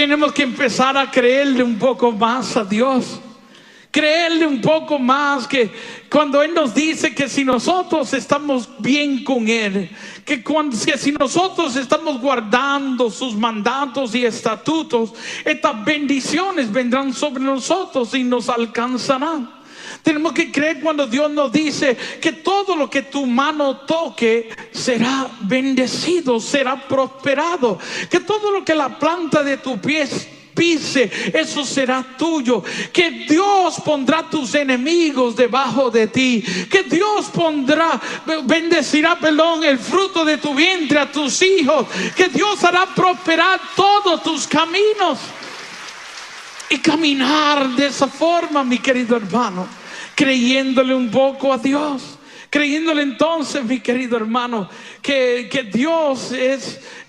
Tenemos que empezar a creerle un poco más a Dios. Creerle un poco más, que cuando Él nos dice que si nosotros estamos bien con Él, que si nosotros estamos guardando sus mandatos y estatutos, estas bendiciones vendrán sobre nosotros y nos alcanzarán. Tenemos que creer cuando Dios nos dice que todo lo que tu mano toque será bendecido, será prosperado, que todo lo que la planta de tu pie pise, eso será tuyo, que Dios pondrá tus enemigos debajo de ti, que Dios bendecirá el fruto de tu vientre a tus hijos, que Dios hará prosperar todos tus caminos. Y caminar de esa forma, mi querido hermano, creyéndole un poco a Dios, creyéndole entonces, mi querido hermano, que Dios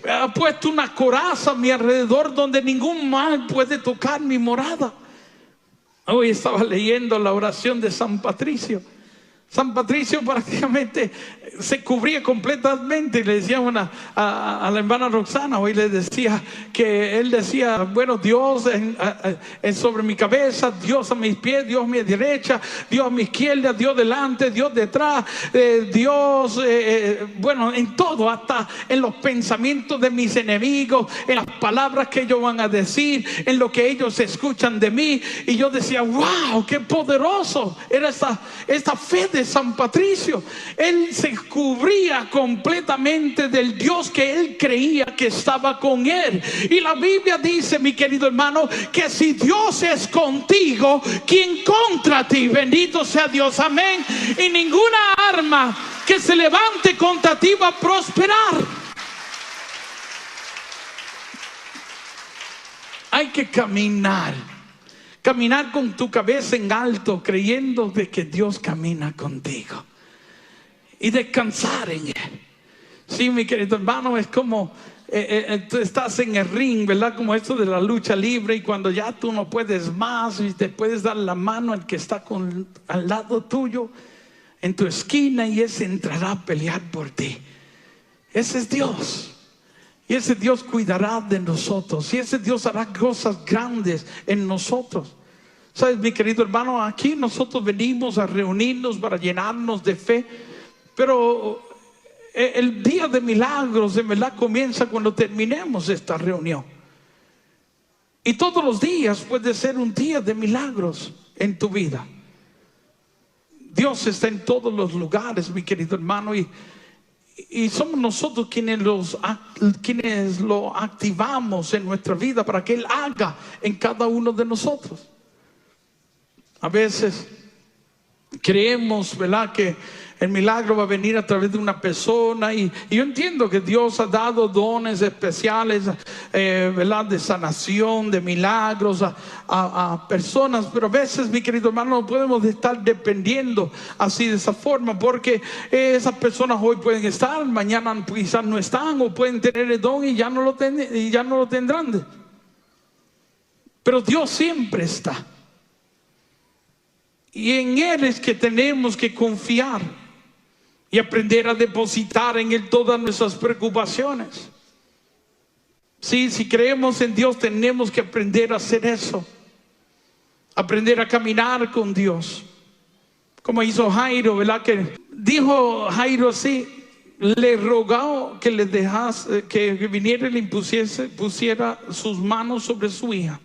ha puesto una coraza a mi alrededor donde ningún mal puede tocar mi morada. Hoy estaba leyendo la oración de San Patricio. San Patricio prácticamente se cubría completamente, y le decía a la hermana Roxana, hoy le decía que él decía, bueno, Dios es sobre mi cabeza, Dios a mis pies, Dios a mi derecha, Dios a mi izquierda, Dios delante, Dios detrás, Dios, bueno, en todo, hasta en los pensamientos de mis enemigos, en las palabras que ellos van a decir, en lo que ellos escuchan de mí. Y yo decía, wow, qué poderoso era esta fe de San Patricio. Él se cubría completamente del Dios que él creía que estaba con él. Y la Biblia dice, mi querido hermano, que si Dios es contigo, ¿quién contra ti? Bendito sea Dios, amén. Y ninguna arma que se levante contra ti va a prosperar. Hay que caminar con tu cabeza en alto, creyendo de que Dios camina contigo, y descansar en Él. Sí, mi querido hermano, es como tú estás en el ring, ¿verdad? Como esto de la lucha libre, y cuando ya tú no puedes más y te puedes dar la mano al que está al lado tuyo, en tu esquina, y ese entrará a pelear por ti. Ese es Dios. Y ese Dios cuidará de nosotros, y ese Dios hará cosas grandes en nosotros. ¿Sabes, mi querido hermano? Aquí nosotros venimos a reunirnos para llenarnos de fe, pero el día de milagros de verdad comienza cuando terminemos esta reunión. Y todos los días puede ser un día de milagros en tu vida. Dios está en todos los lugares, mi querido hermano, y somos nosotros quienes lo activamos en nuestra vida para que Él haga en cada uno de nosotros. A veces creemos, ¿verdad?, que el milagro va a venir a través de una persona, y yo entiendo que Dios ha dado dones especiales, ¿verdad?, de sanación, de milagros a personas, pero a veces, mi querido hermano, no podemos estar dependiendo así de esa forma, porque esas personas hoy pueden estar, mañana quizás no están, o pueden tener el don y ya no lo tendrán. Pero Dios siempre está, y en Él es que tenemos que confiar y aprender a depositar en Él todas nuestras preocupaciones. Sí, si creemos en Dios, tenemos que aprender a hacer eso, aprender a caminar con Dios, como hizo Jairo, ¿verdad? Que dijo Jairo así, le rogó que le dejase, que viniera y le pusiera sus manos sobre su hija,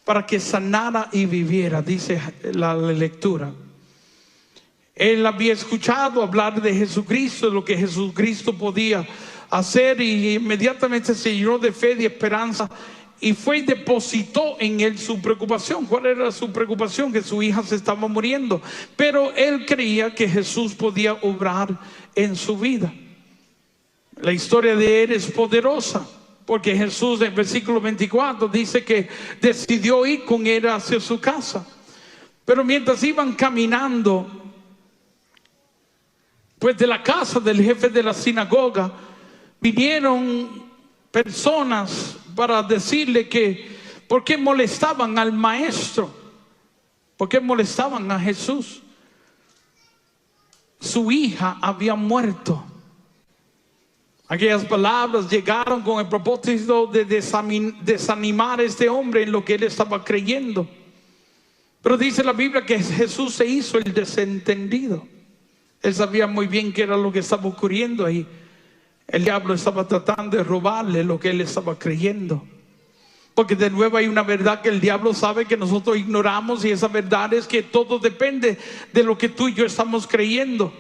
para que sanara y viviera, dice la lectura. Él había escuchado hablar de Jesucristo, de lo que Jesucristo podía hacer, y inmediatamente se llenó de fe y esperanza, y fue y depositó en Él su preocupación. ¿Cuál era su preocupación? Que su hija se estaba muriendo, pero él creía que Jesús podía obrar en su vida. La historia de él es poderosa, porque Jesús en el versículo 24 dice que decidió ir con él hacia su casa. Pero mientras iban caminando, pues de la casa del jefe de la sinagoga, vinieron personas para decirle que por qué molestaban al maestro, por qué molestaban a Jesús. Su hija había muerto. Aquellas palabras llegaron con el propósito de desanimar a este hombre en lo que él estaba creyendo. Pero dice la Biblia que Jesús se hizo el desentendido. Él sabía muy bien qué era lo que estaba ocurriendo ahí. El diablo estaba tratando de robarle lo que él estaba creyendo. Porque de nuevo hay una verdad que el diablo sabe que nosotros ignoramos, y esa verdad es que todo depende de lo que tú y yo estamos creyendo.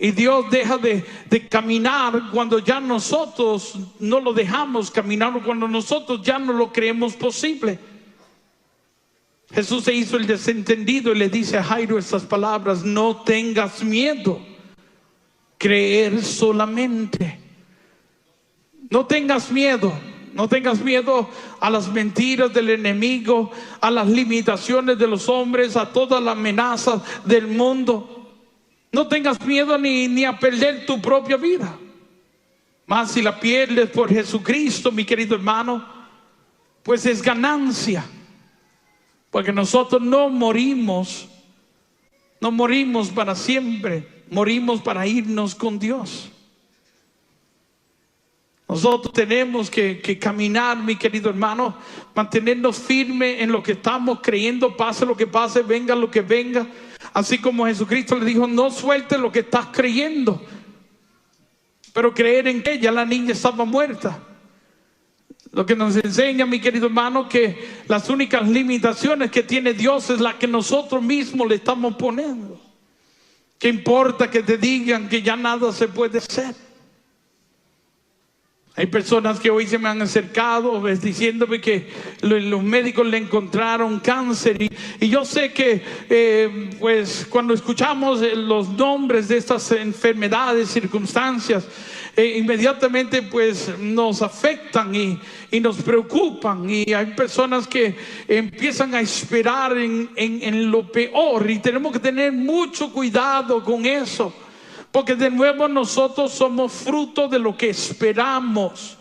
Y Dios deja de caminar cuando ya nosotros no lo dejamos caminar, cuando nosotros ya no lo creemos posible. Jesús se hizo el desentendido y le dice a Jairo estas palabras: no tengas miedo, creer solamente. No tengas miedo. No tengas miedo a las mentiras del enemigo, a las limitaciones de los hombres, a todas las amenazas del mundo. No tengas miedo ni a perder tu propia vida. Mas si la pierdes por Jesucristo, mi querido hermano, pues es ganancia. Porque nosotros no morimos para siempre, morimos para irnos con Dios. Nosotros tenemos que caminar, mi querido hermano, mantenernos firmes en lo que estamos creyendo, pase lo que pase, venga lo que venga. Así como Jesucristo le dijo: no sueltes lo que estás creyendo. Pero creer en que ya la niña estaba muerta. Lo que nos enseña, mi querido hermano, que las únicas limitaciones que tiene Dios es la que nosotros mismos le estamos poniendo. ¿Qué importa que te digan que ya nada se puede hacer? Hay personas que hoy se me han acercado diciéndome que los médicos le encontraron cáncer, y yo sé que pues cuando escuchamos los nombres de estas enfermedades, circunstancias, inmediatamente pues nos afectan y nos preocupan, y hay personas que empiezan a esperar en lo peor, y tenemos que tener mucho cuidado con eso. Porque de nuevo nosotros somos fruto de lo que esperamos.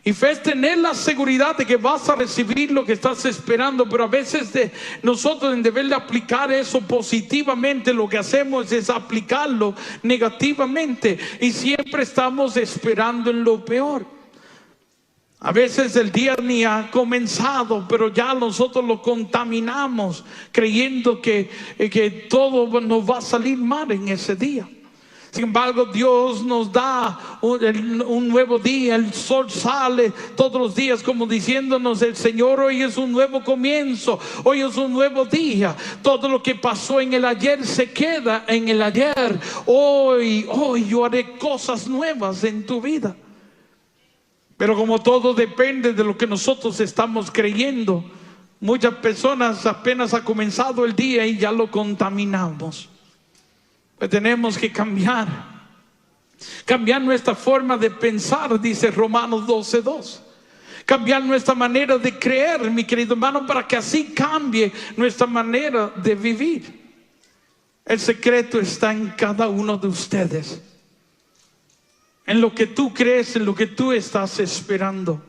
Y fe es tener la seguridad de que vas a recibir lo que estás esperando. Pero a veces nosotros, en deber de aplicar eso positivamente, lo que hacemos es aplicarlo negativamente. Y siempre estamos esperando en lo peor. A veces el día ni ha comenzado, pero ya nosotros lo contaminamos, creyendo que todo nos va a salir mal en ese día. Sin embargo, Dios nos da un nuevo día. El sol sale todos los días como diciéndonos: el Señor, hoy es un nuevo comienzo, hoy es un nuevo día. Todo lo que pasó en el ayer se queda en el ayer. Hoy yo haré cosas nuevas en tu vida. Pero como todo depende de lo que nosotros estamos creyendo, muchas personas apenas ha comenzado el día y ya lo contaminamos. Pues tenemos que cambiar nuestra forma de pensar, dice Romanos 12:2. Cambiar nuestra manera de creer, mi querido hermano, para que así cambie nuestra manera de vivir. El secreto está en cada uno de ustedes, en lo que tú crees, en lo que tú estás esperando.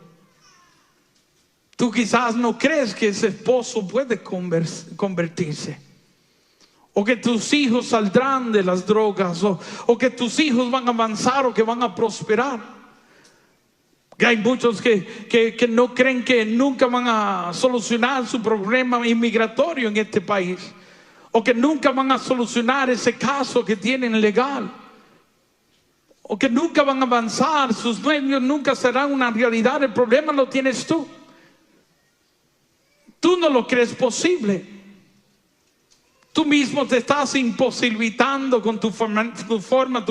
Tú quizás no crees que ese esposo puede convertirse, o que tus hijos saldrán de las drogas, o que tus hijos van a avanzar, o que van a prosperar. Que hay muchos que no creen que nunca van a solucionar su problema inmigratorio en este país, o que nunca van a solucionar ese caso que tienen legal, o que nunca van a avanzar, sus sueños nunca serán una realidad. El problema lo tienes tú. Tú no lo crees posible. Tú mismo te estás imposibilitando con tu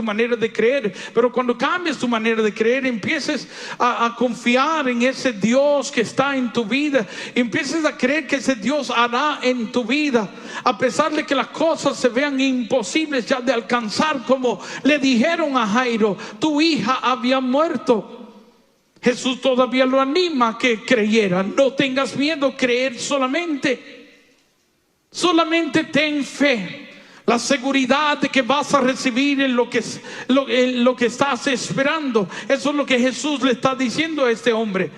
manera de creer. Pero cuando cambies tu manera de creer, empieces a confiar en ese Dios que está en tu vida. Empieces a creer que ese Dios hará en tu vida, a pesar de que las cosas se vean imposibles ya de alcanzar. Como le dijeron a Jairo: tu hija había muerto. Jesús todavía lo anima a que creyera. No tengas miedo, creer solamente. Solamente ten fe, la seguridad de que vas a recibir en lo que estás esperando. Eso es lo que Jesús le está diciendo a este hombre.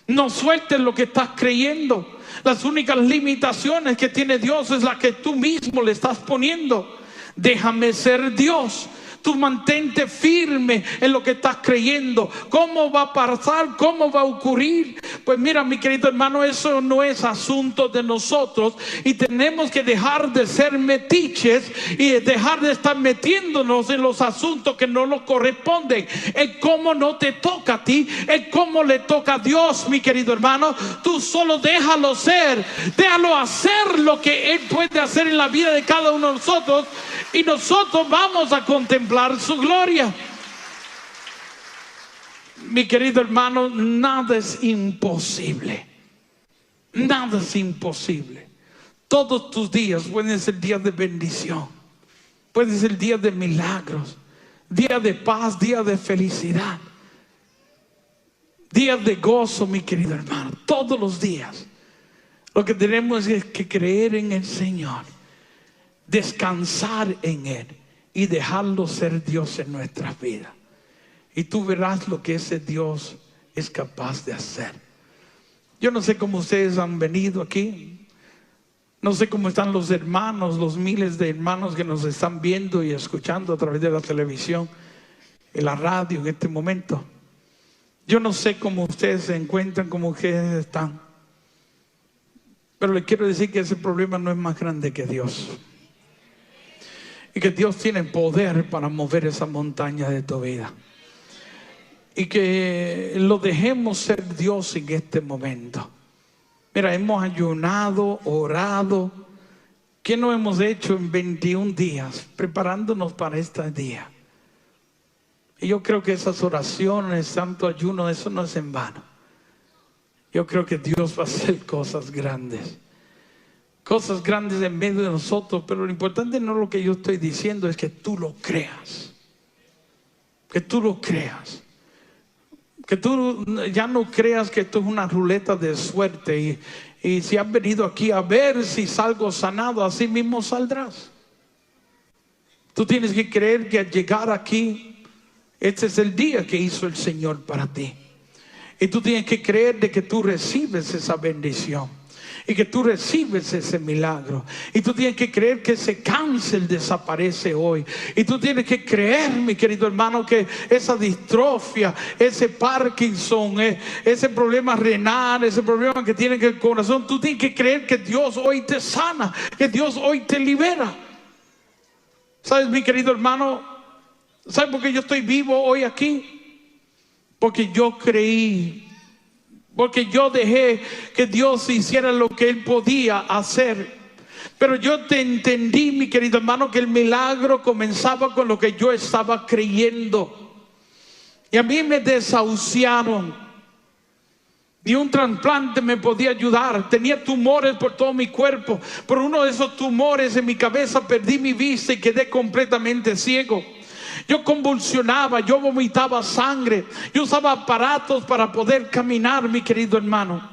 No sueltes lo que estás creyendo. Las únicas limitaciones que tiene Dios es la que tú mismo le estás poniendo. Déjame ser Dios. Tú mantente firme en lo que estás creyendo. ¿Cómo va a pasar? ¿Cómo va a ocurrir? Pues mira, mi querido hermano, eso no es asunto de nosotros. Y tenemos que dejar de ser metiches y dejar de estar metiéndonos en los asuntos que no nos corresponden. El cómo no te toca a ti, el cómo le toca a Dios, mi querido hermano. Tú solo déjalo ser, déjalo hacer lo que Él puede hacer en la vida de cada uno de nosotros. Y nosotros vamos a contemplar su gloria. Mi querido hermano, nada es imposible. Nada es imposible. Todos tus días pueden ser días de bendición. Pueden ser días de milagros. Días de paz, días de felicidad. Días de gozo, mi querido hermano. Todos los días. Lo que tenemos es que creer en el Señor. Descansar en Él y dejarlo ser Dios en nuestras vidas. Y tú verás lo que ese Dios es capaz de hacer. Yo no sé cómo ustedes han venido aquí. No sé cómo están los hermanos, los miles de hermanos que nos están viendo y escuchando a través de la televisión y la radio en este momento. Yo no sé cómo ustedes se encuentran, cómo ustedes están. Pero le quiero decir que ese problema no es más grande que Dios. Y que Dios tiene poder para mover esa montaña de tu vida. Y que lo dejemos ser Dios en este momento. Mira, hemos ayunado, orado. ¿Qué no hemos hecho en 21 días? Preparándonos para este día. Y yo creo que esas oraciones, santo ayuno, eso no es en vano. Yo creo que Dios va a hacer cosas grandes. Cosas grandes en medio de nosotros. Pero lo importante no es lo que yo estoy diciendo, es que tú lo creas. Que tú lo creas. Que tú ya no creas que esto es una ruleta de suerte. Y si has venido aquí a ver si salgo sanado, así mismo saldrás. Tú tienes que creer que al llegar aquí, este es el día que hizo el Señor para ti. Y tú tienes que creer de que tú recibes esa bendición. Y que tú recibes ese milagro. Y tú tienes que creer que ese cáncer desaparece hoy. Y tú tienes que creer, mi querido hermano, que esa distrofia, ese Parkinson, ese problema renal, ese problema que tiene que el corazón, tú tienes que creer que Dios hoy te sana, que Dios hoy te libera. ¿Sabes, mi querido hermano? ¿Sabes por qué yo estoy vivo hoy aquí? Porque yo creí. Porque yo dejé que Dios hiciera lo que Él podía hacer. Pero yo te entendí, mi querido hermano, que el milagro comenzaba con lo que yo estaba creyendo. Y a mí me desahuciaron. Ni un trasplante me podía ayudar. Tenía tumores por todo mi cuerpo. Por uno de esos tumores en mi cabeza perdí mi vista y quedé completamente ciego. Yo convulsionaba, yo vomitaba sangre. Yo usaba aparatos para poder caminar, mi querido hermano.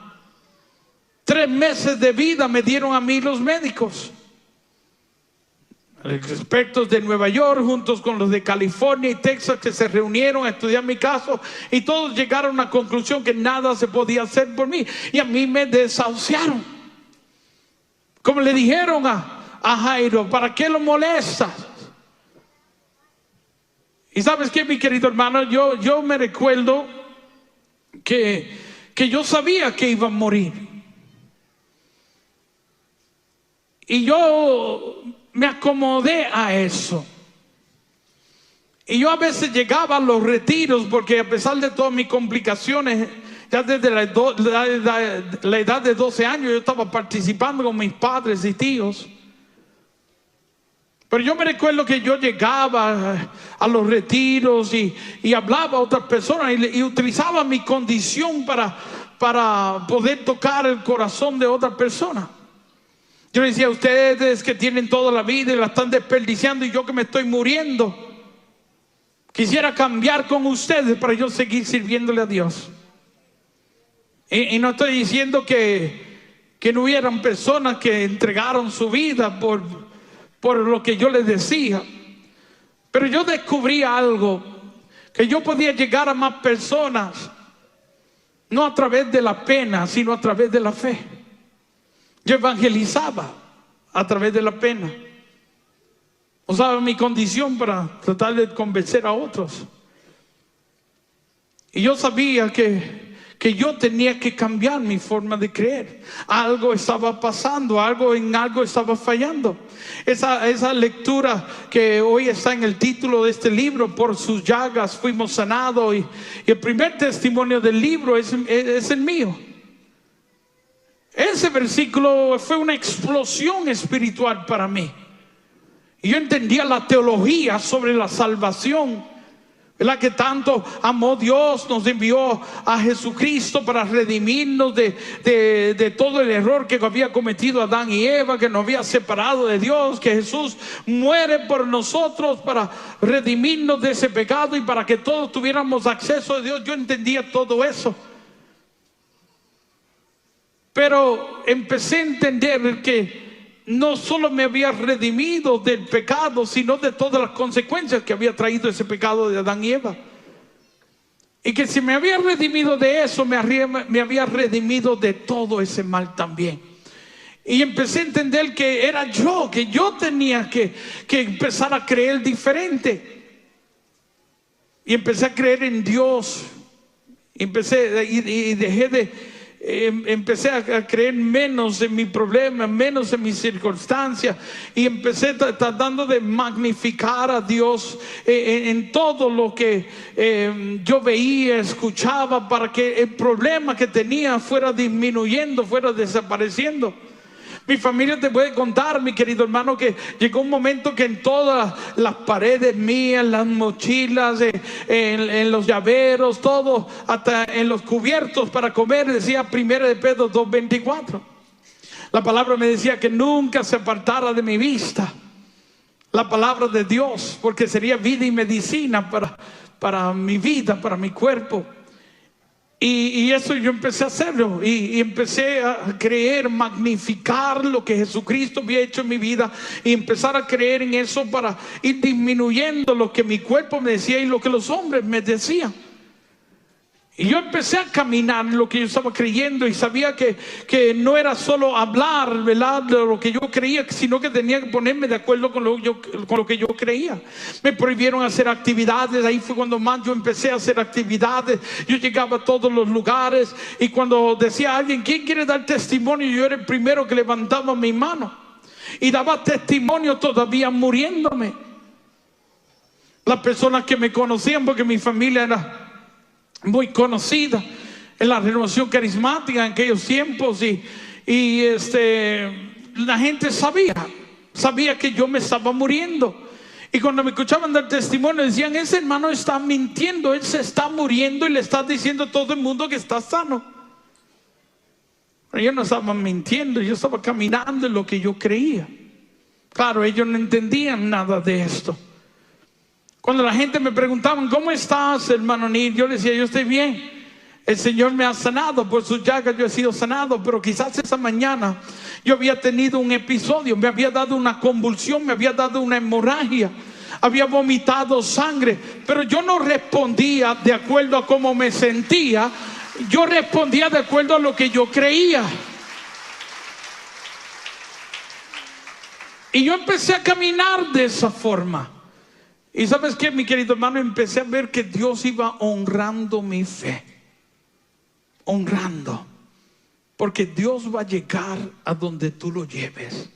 3 meses de vida me dieron a mí los médicos. Los expertos de Nueva York, juntos con los de California y Texas, que se reunieron a estudiar mi caso. Y todos llegaron a la conclusión que nada se podía hacer por mí. Y a mí me desahuciaron. Como le dijeron a Jairo, ¿para qué lo molestas? Y sabes qué, mi querido hermano, yo me recuerdo que yo sabía que iba a morir. Y yo me acomodé a eso. Y yo a veces llegaba a los retiros, porque a pesar de todas mis complicaciones, ya desde la edad de 12 años yo estaba participando con mis padres y tíos. Pero yo me recuerdo que yo llegaba a los retiros y hablaba a otras personas y utilizaba mi condición para poder tocar el corazón de otras personas. Yo le decía a ustedes que tienen toda la vida y la están desperdiciando, y yo que me estoy muriendo, quisiera cambiar con ustedes para yo seguir sirviéndole a Dios. Y no estoy diciendo que no hubieran personas que entregaron su vida por lo que yo les decía. Pero yo descubrí algo, que yo podía llegar a más personas, no a través de la pena, sino a través de la fe. Yo evangelizaba a través de la pena. usaba mi condición para tratar de convencer a otros. Y yo sabía que yo tenía que cambiar mi forma de creer. Algo estaba pasando, algo estaba fallando. Esa lectura que hoy está en el título de este libro, por sus llagas fuimos sanados, y el primer testimonio del libro es el mío. Ese versículo fue una explosión espiritual para mí. Y yo entendía la teología sobre la salvación, ¿verdad? Que tanto amó Dios, nos envió a Jesucristo para redimirnos de todo el error que había cometido Adán y Eva, que nos había separado de Dios, que Jesús muere por nosotros para redimirnos de ese pecado y para que todos tuviéramos acceso a Dios. Yo entendía todo eso, pero empecé a entender que no solo me había redimido del pecado, sino de todas las consecuencias que había traído ese pecado de Adán y Eva. Y que si me había redimido de eso, me había redimido de todo ese mal también. Y empecé a entender que era que yo tenía que empezar a creer diferente. Y empecé a creer en Dios. Y empecé a creer menos en mi problema, menos en mis circunstancias, y empecé tratando de magnificar a Dios en todo lo que yo veía, escuchaba, para que el problema que tenía fuera disminuyendo, fuera desapareciendo. Mi familia te puede contar, mi querido hermano, que llegó un momento que en todas las paredes mías, las mochilas, en los llaveros, todo, hasta en los cubiertos para comer, decía 1 de Pedro 2:24. La palabra me decía que nunca se apartara de mi vista la palabra de Dios, porque sería vida y medicina para mi vida, para mi cuerpo. Y eso yo empecé a hacerlo, y empecé a creer, magnificar lo que Jesucristo había hecho en mi vida, y empezar a creer en eso para ir disminuyendo lo que mi cuerpo me decía y lo que los hombres me decían. Y yo empecé a caminar en lo que yo estaba creyendo, y sabía que no era solo hablar, ¿verdad?, de lo que yo creía, sino que tenía que ponerme de acuerdo con lo que yo creía. Me prohibieron hacer actividades. Ahí fue cuando más yo empecé a hacer actividades. Yo llegaba a todos los lugares, y cuando decía a alguien, ¿quién quiere dar testimonio?, yo era el primero que levantaba mi mano y daba testimonio todavía muriéndome. Las personas que me conocían, porque mi familia era muy conocida en la renovación carismática en aquellos tiempos, y la gente sabía que yo me estaba muriendo. Y cuando me escuchaban dar testimonio, decían, ese hermano está mintiendo, él se está muriendo y le está diciendo a todo el mundo que está sano. Pero yo no estaba mintiendo, yo estaba caminando en lo que yo creía. Claro, ellos no entendían nada de esto. Cuando la gente me preguntaba, ¿cómo estás, hermano Neil?, yo le decía, yo estoy bien, el Señor me ha sanado, por sus llagas yo he sido sanado. Pero quizás esa mañana yo había tenido un episodio, me había dado una convulsión, me había dado una hemorragia, había vomitado sangre, pero yo no respondía de acuerdo a cómo me sentía, yo respondía de acuerdo a lo que yo creía. Y yo empecé a caminar de esa forma. Y ¿sabes qué, mi querido hermano? Empecé a ver que Dios iba honrando mi fe. Honrando. Porque Dios va a llegar a donde tú lo lleves.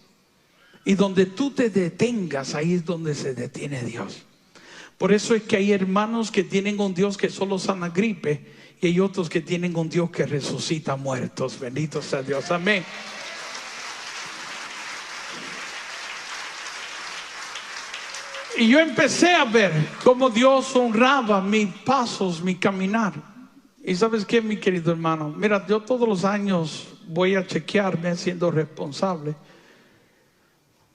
Y donde tú te detengas, ahí es donde se detiene Dios. Por eso es que hay hermanos que tienen un Dios que solo sana gripe, y hay otros que tienen un Dios que resucita muertos. Bendito sea Dios. Amén. Y yo empecé a ver cómo Dios honraba mis pasos, mi caminar. Y ¿sabes qué, mi querido hermano? Mira, yo todos los años voy a chequearme siendo responsable.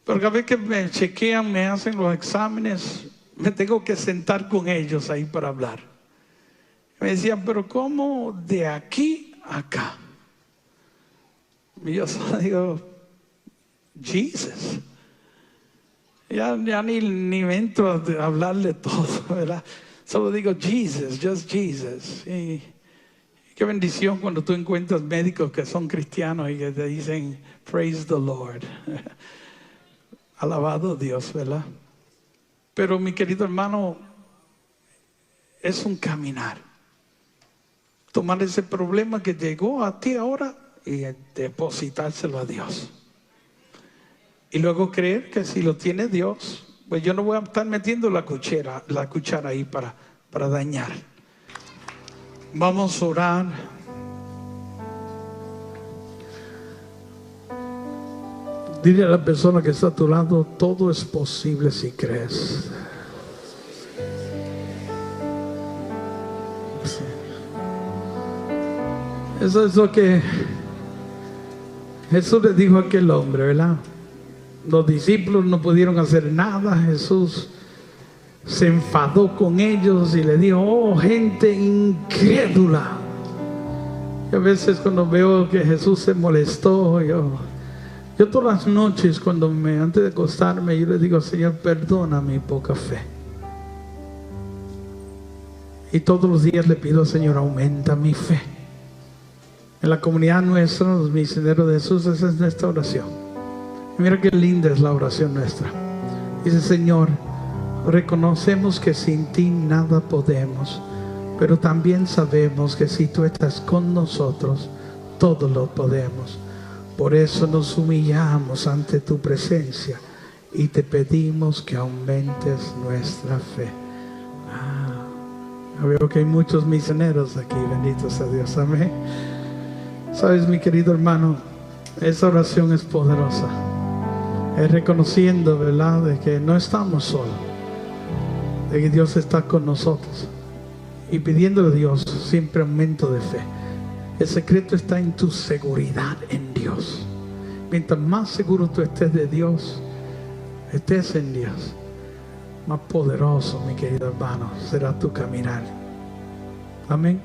Pero cada vez que me chequean, me hacen los exámenes, me tengo que sentar con ellos ahí para hablar. Me decían, pero ¿cómo de aquí a acá? Y yo solo digo, Jesus. Ya ni me entro a hablarle todo, ¿verdad? Solo digo Jesus, just Jesus. Y qué bendición cuando tú encuentras médicos que son cristianos y que te dicen praise the Lord. Alabado Dios, ¿verdad? Pero mi querido hermano, es un caminar. Tomar ese problema que llegó a ti ahora y depositárselo a Dios. Y luego creer que si lo tiene Dios, pues yo no voy a estar metiendo la cuchara ahí para dañar. Vamos a orar. Dile a la persona que está a tu lado, todo es posible si crees. Eso es lo que Jesús le dijo a aquel hombre, ¿verdad? Los discípulos no pudieron hacer nada. Jesús se enfadó con ellos y le dijo: oh, gente incrédula. Y a veces cuando veo que Jesús se molestó, yo todas las noches antes de acostarme, yo le digo: Señor, perdona mi poca fe. Y todos los días le pido: Señor, aumenta mi fe. En la comunidad nuestra, los misioneros de Jesús, esa es nuestra oración. Y mira qué linda es la oración nuestra. Dice: Señor, reconocemos que sin ti nada podemos, pero también sabemos que si tú estás con nosotros, todo lo podemos. Por eso nos humillamos ante tu presencia y te pedimos que aumentes nuestra fe. Veo que hay muchos misioneros aquí, benditos a Dios, amén. Sabes, mi querido hermano, esa oración es poderosa. Es reconociendo, ¿verdad?, de que no estamos solos, de que Dios está con nosotros, y pidiéndole a Dios siempre aumento de fe. El secreto está en tu seguridad en Dios. Mientras más seguro tú estés de Dios, estés en Dios, más poderoso, mi querido hermano, será tu caminar. Amén.